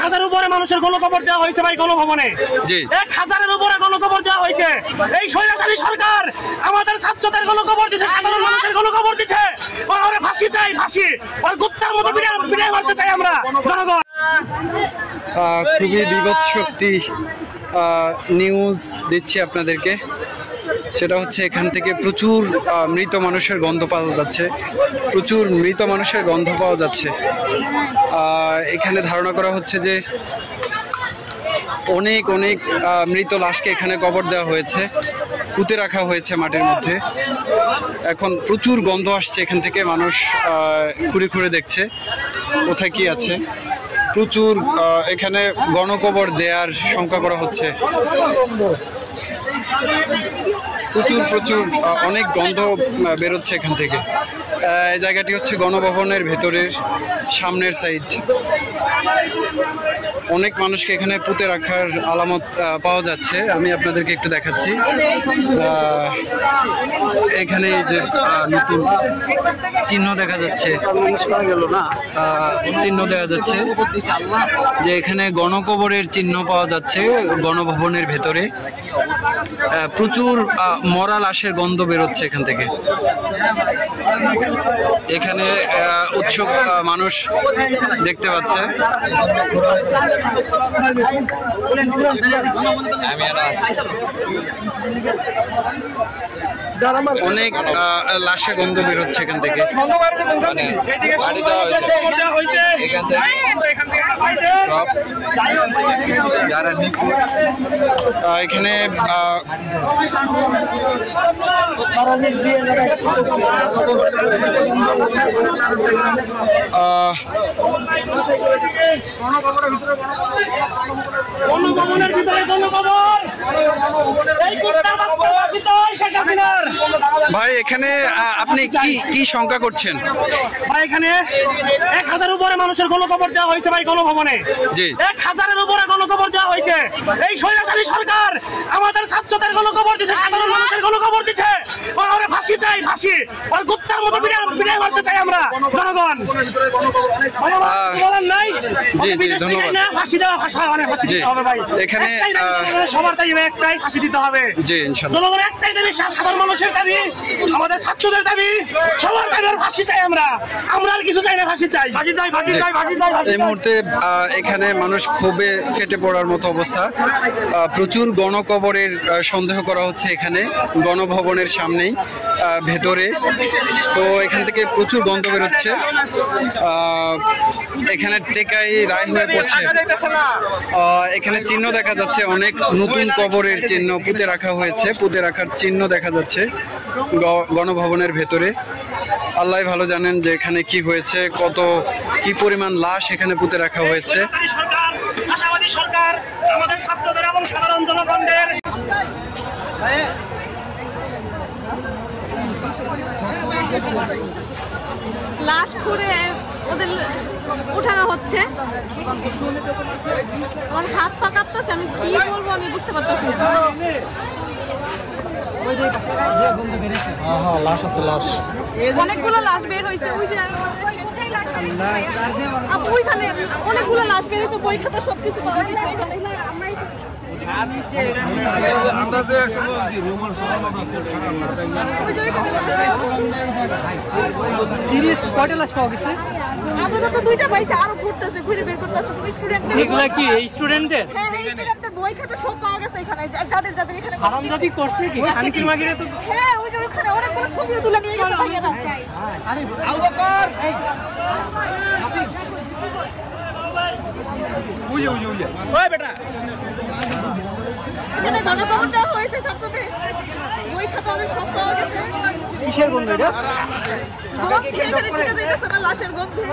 1000-এর উপরে মানুষের গণকবর দেওয়া হয়েছে ভাই গণভবনে। 1000-এর উপরে গণকবর দেওয়া হয়েছে। এই স্বৈরাচারী সরকার আমাদের ছাত্রদের গণকবর দিচ্ছে, সাধারণ মানুষের গণকবর দিচ্ছে। ওরা ফাঁসি চাই, ফাঁসি। আর গুপ্তার মতো বিদায় করতে চাই আমরা জনগণ। খুবই বিভৎস একটি নিউজ দিচ্ছি আপনাদেরকে। সেটা হচ্ছে এখান থেকে প্রচুর মৃত মানুষের গন্ধ পাওয়া যাচ্ছে, প্রচুর মৃত মানুষের গন্ধ পাওয়া যাচ্ছে। এখানে ধারণা করা হচ্ছে যে অনেক অনেক মৃত লাশকে এখানে কবর দেওয়া হয়েছে, পুঁতে রাখা হয়েছে মাটির মধ্যে। এখন প্রচুর গন্ধ আসছে এখান থেকে, মানুষ ঘুরে ঘুরে দেখছে কোথায় কি আছে। প্রচুর এখানে গণকবর দেওয়ার শঙ্কা করা হচ্ছে। প্রচুর প্রচুর অনেক গন্ধ বেরোচ্ছে এখান থেকে। এই জায়গাটি হচ্ছে গণভবনের ভেতরের সামনের সাইড। অনেক মানুষকে এখানে পুঁতে রাখার আলামত পাওয়া যাচ্ছে। আমি আপনাদেরকে একটু দেখাচ্ছি। এখানে এই যে নতুন চিহ্ন দেখা যাচ্ছে, চিহ্ন দেখা যাচ্ছে যে এখানে গণকবরের চিহ্ন পাওয়া যাচ্ছে গণভবনের ভেতরে। প্রচুর মরা লাশের গন্ধ বেরোচ্ছে এখান থেকে। এখানে উৎসুক মানুষ দেখতে পাচ্ছে। অনেক লাশের গন্ধ বেরোচ্ছে এখান থেকে। এখানে ভাই এখানে আপনি কি শঙ্কা করছেন? ভাই এখানে 1000-এর উপরে মানুষের গণকবর দেওয়া হয়েছে ভাই গণভবনে। 1000-এর উপরে গণকবর দেওয়া হয়েছে। এই স্বৈরাচারী সরকার আমাদের ছাত্রদের গণকবর দিচ্ছে, সাধারণ মানুষের গণকবর দিচ্ছে। ওরা ফাঁসি চাই, ফাঁসি। আর গুপ্তার মতো বিদায় করতে চাই আমরা জনগণ। জি জি ধন্যবাদ। ফাঁসি দেওয়া, ফাঁসি দিতে হবে ভাই। এখানে সবার দাবি একটাই, ফাঁসি দিতে হবে। জি ইনশাআল্লাহ। জনগণের একটাই দাবি, সাধারণ মানুষের দাবি, আমাদের ছাত্রদের দাবি, সবার দাবি ফাঁসি চাই। আমরা আর কিছু চাই না, ফাঁসি চাই, ফাঁসি চাই, ফাঁসি চাই, ফাঁসি চাই। এই মুহূর্তে এখানে মানুষ ক্ষোভে ফেটে পড়ার মতো অবস্থা। প্রচুর গণকবরের সন্দেহ করা হচ্ছে এখানে গণভবনের সামনেই ভেতরে। তো এখান থেকে প্রচুর গন্ধ বেরোচ্ছে। এখানে টেকাই রায় হয়ে পড়ছে। এখানে চিহ্ন দেখা যাচ্ছে, অনেক নতুন কবরের চিহ্ন পুঁতে রাখা হয়েছে, পুঁতে রাখার চিহ্ন দেখা যাচ্ছে গণভবনের ভেতরে। আল্লাহ ভালো জানেন যে এখানে কি হয়েছে, কি পরিমাণ লাশ এখানে পুঁতে রাখা হয়েছে। আশাবাদী সরকার আমাদের ছাত্রদের এবং সাধারণ জনগণদের লাশ খুঁড়ে ওদের উঠানো হচ্ছে। আমার হাত পা কাঁপতেছে, আমি কি বলবো আমি বুঝতে পারতেছি না। লাশ আছে, লাশ অনেকগুলো লাশ বের হয়েছে। ওই যে ওইখানে অনেকগুলো লাশ বের হয়েছে, বই খাতা সবকিছু পাওয়া গেছে। কয়টা লাশ পাওয়া গেছে? আপাতত 2টা পাইছে, আরো ঘুরতেছে, ঘুরে বের করতেছে। এগুলা কি এই স্টুডেন্টদের? হ্যাঁ, এই স্টুডেন্টদের বই খাতা সব পাওয়া গেছে এখানে, যাদের যাদের এখানে হারামজাদি করছে কি শান্তির মাগিরে তো। হ্যাঁ, ওই যে ওখানে অনেকগুলো ছবিও তুলে নিয়ে গেছে ভাইয়ারা। আরে আবু বকর ওই বেটা এখানে গণকবর দেওয়া হয়েছে ছাত্রদের, বই খাতা ওদের সব পাওয়া গেছে। কিসের গন্ধ এটা? গন্ধ এখানে ঢুকে যাইতেছে না, লাশের গন্ধে।